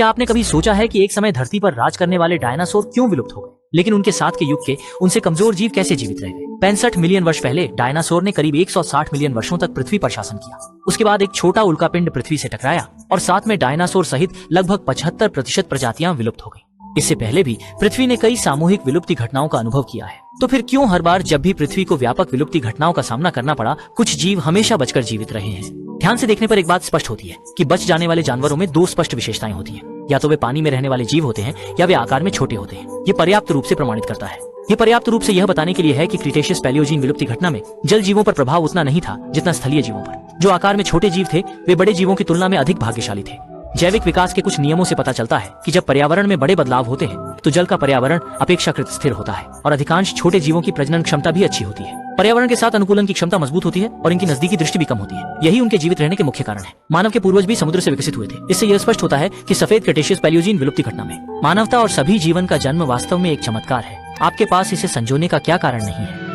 क्या आपने कभी सोचा है कि एक समय धरती पर राज करने वाले डायनासोर क्यों विलुप्त हो गए, लेकिन उनके साथ के युग के उनसे कमजोर जीव कैसे जीवित रह गए? 65 मिलियन वर्ष पहले डायनासोर ने करीब 160 मिलियन वर्षों तक पृथ्वी पर शासन किया। उसके बाद एक छोटा उल्कापिंड पृथ्वी से टकराया और साथ में डायनासोर सहित लगभग 75% प्रजातियां विलुप्त हो गई। इससे पहले भी पृथ्वी ने कई सामूहिक विलुप्ति घटनाओं का अनुभव किया है। तो फिर क्यों हर बार जब भी पृथ्वी को व्यापक विलुप्ति घटनाओं का सामना करना पड़ा, कुछ जीव हमेशा बचकर जीवित रहे हैं? ध्यान से देखने पर एक बात स्पष्ट होती है कि बच जाने वाले जानवरों में दो स्पष्ट विशेषताएं होती हैं। या तो वे पानी में रहने वाले जीव होते हैं या वे आकार में छोटे होते हैं। ये पर्याप्त रूप से प्रमाणित करता है। ये पर्याप्त रूप से यह बताने के लिए है कि क्रीटेशियस पैलियोजीन विलुप्ति घटना में जल जीवों पर प्रभाव उतना नहीं था जितना स्थलीय जीवों पर। जो आकार में छोटे जीव थे वे बड़े जीवों की तुलना में अधिक भाग्यशाली थे। जैविक विकास के कुछ नियमों से पता चलता है कि जब पर्यावरण में बड़े बदलाव होते हैं तो जल का पर्यावरण अपेक्षाकृत स्थिर होता है और अधिकांश छोटे जीवों की प्रजनन क्षमता भी अच्छी होती है। पर्यावरण के साथ अनुकूलन की क्षमता मजबूत होती है और इनकी नजदीकी दृष्टि भी कम होती है। यही उनके जीवित रहने के मुख्य कारण है। मानव के पूर्वज भी समुद्र से विकसित हुए थे। इससे यह स्पष्ट होता है कि सफेद क्रेटेशियस पैलियोजीन विलुप्ति घटना में मानवता और सभी जीवन का जन्म वास्तव में एक चमत्कार है। आपके पास इसे संजोने का क्या कारण नहीं है?